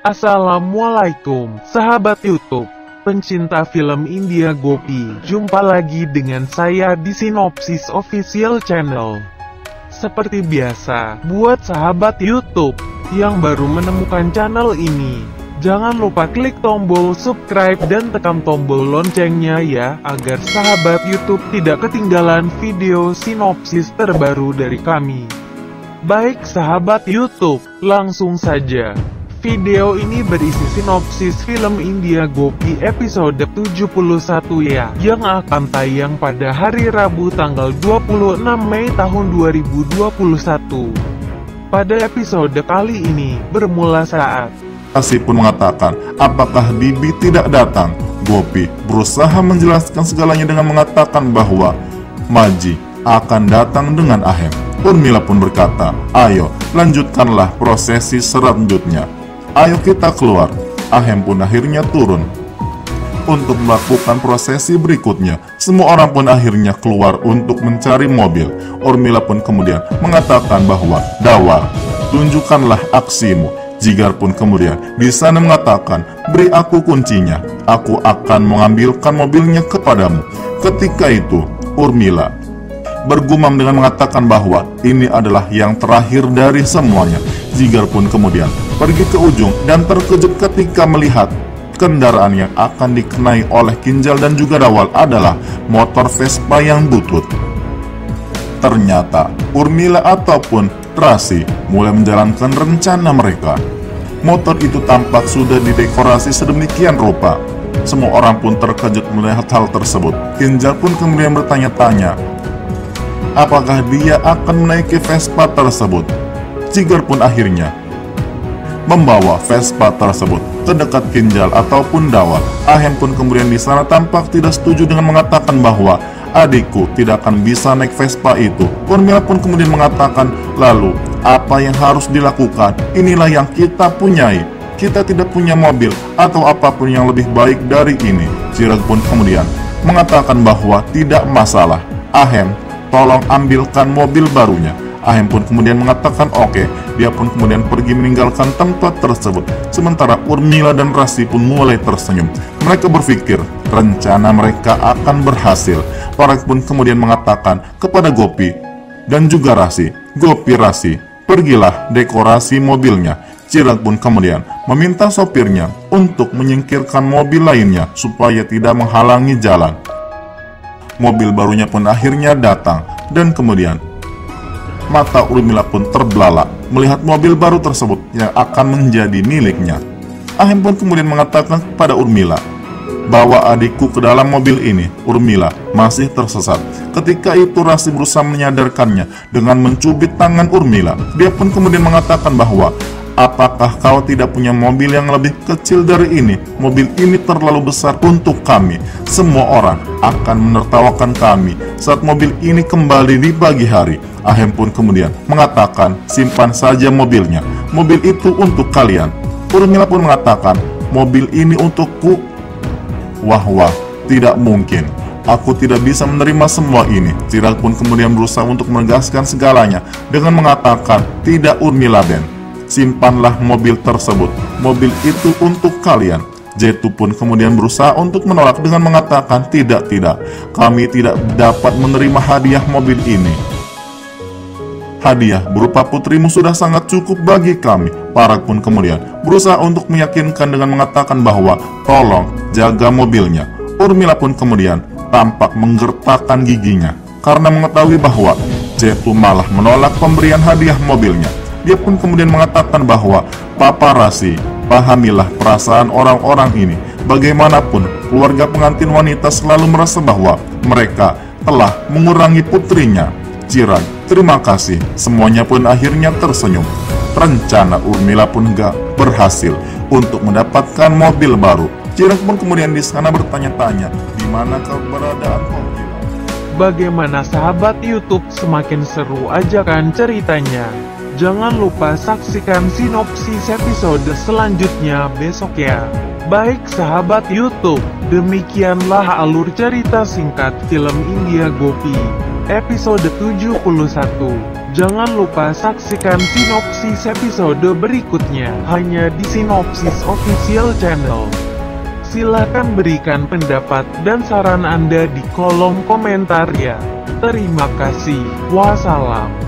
Assalamualaikum, sahabat YouTube, pencinta film India Gopi. Jumpa lagi dengan saya di Sinopsis Official Channel. Seperti biasa, buat sahabat YouTube yang baru menemukan channel ini, jangan lupa klik tombol subscribe dan tekan tombol loncengnya ya, agar sahabat YouTube tidak ketinggalan video sinopsis terbaru dari kami. Baik sahabat YouTube, langsung saja. Video ini berisi sinopsis film India Gopi episode 71 ya, yang akan tayang pada hari Rabu tanggal 26 Mei tahun 2021. Pada episode kali ini, bermula saat Kasih pun mengatakan, apakah Bibi tidak datang? Gopi berusaha menjelaskan segalanya dengan mengatakan bahwa Maji akan datang dengan Ahem. Urmila pun berkata, ayo lanjutkanlah prosesi selanjutnya. Ayo kita keluar. Ahem pun akhirnya turun untuk melakukan prosesi berikutnya. Semua orang pun akhirnya keluar untuk mencari mobil. Urmila pun kemudian mengatakan bahwa Dawar, tunjukkanlah aksimu. Jigar pun kemudian di sana mengatakan, beri aku kuncinya, aku akan mengambilkan mobilnya kepadamu. Ketika itu Urmila bergumam dengan mengatakan bahwa ini adalah yang terakhir dari semuanya. Jigar pun kemudian pergi ke ujung dan terkejut ketika melihat kendaraan yang akan dikenai oleh Kinjal dan juga Dawal adalah motor Vespa yang butut. Ternyata Urmila ataupun Rasi mulai menjalankan rencana mereka. Motor itu tampak sudah didekorasi sedemikian rupa. Semua orang pun terkejut melihat hal tersebut. Kinjal pun kemudian bertanya-tanya, apakah dia akan menaiki Vespa tersebut? Jigar pun akhirnya membawa Vespa tersebut ke dekat Kinjal ataupun Dawal. Ahem pun kemudian di sana tampak tidak setuju dengan mengatakan bahwa adikku tidak akan bisa naik Vespa itu. Urmila pun kemudian mengatakan, lalu apa yang harus dilakukan? Inilah yang kita punyai. Kita tidak punya mobil atau apapun yang lebih baik dari ini. Jigar pun kemudian mengatakan bahwa tidak masalah. Ahem, tolong ambilkan mobil barunya. Ahem pun kemudian mengatakan oke. Dia pun kemudian pergi meninggalkan tempat tersebut. Sementara Urmila dan Rasi pun mulai tersenyum. Mereka berpikir rencana mereka akan berhasil. Para pun kemudian mengatakan kepada Gopi dan juga Rasi, Gopi, Rasi, pergilah dekorasi mobilnya. Jiran pun kemudian meminta sopirnya untuk menyingkirkan mobil lainnya supaya tidak menghalangi jalan. Mobil barunya pun akhirnya datang dan kemudian mata Urmila pun terbelalak melihat mobil baru tersebut yang akan menjadi miliknya. Ahem pun kemudian mengatakan kepada Urmila, bawa adikku ke dalam mobil ini. Urmila masih tersesat. Ketika itu Rasi berusaha menyadarkannya dengan mencubit tangan Urmila. Dia pun kemudian mengatakan bahwa apakah kau tidak punya mobil yang lebih kecil dari ini? Mobil ini terlalu besar untuk kami. Semua orang akan menertawakan kami saat mobil ini kembali di pagi hari. Ahem pun kemudian mengatakan, simpan saja mobilnya. Mobil itu untuk kalian. Urmila pun mengatakan, mobil ini untukku. Wah, tidak mungkin. Aku tidak bisa menerima semua ini. Jiral pun kemudian berusaha untuk menegaskan segalanya dengan mengatakan, tidak Urmila Ben, simpanlah mobil tersebut. Mobil itu untuk kalian. Jetu pun kemudian berusaha untuk menolak dengan mengatakan, tidak, kami tidak dapat menerima hadiah mobil ini. Hadiah berupa putrimu sudah sangat cukup bagi kami. Parak pun kemudian berusaha untuk meyakinkan dengan mengatakan bahwa tolong jaga mobilnya. Urmila pun kemudian tampak menggertakkan giginya karena mengetahui bahwa Jetu malah menolak pemberian hadiah mobilnya. Dia pun kemudian mengatakan bahwa Papa Rasi, pahamilah perasaan orang-orang ini. Bagaimanapun keluarga pengantin wanita selalu merasa bahwa mereka telah mengurangi putrinya. Jiran, terima kasih. Semuanya pun akhirnya tersenyum. Rencana Urmila pun gak berhasil untuk mendapatkan mobil baru. Jiran pun kemudian di sana bertanya-tanya, di mana keberadaan mobil. Bagaimana sahabat YouTube, semakin seru aja kan ceritanya? Jangan lupa saksikan sinopsis episode selanjutnya besok ya. Baik sahabat YouTube, demikianlah alur cerita singkat film India Gopi episode 71. Jangan lupa saksikan sinopsis episode berikutnya hanya di Sinopsis Official Channel. Silahkan berikan pendapat dan saran Anda di kolom komentar ya. Terima kasih. Wassalam.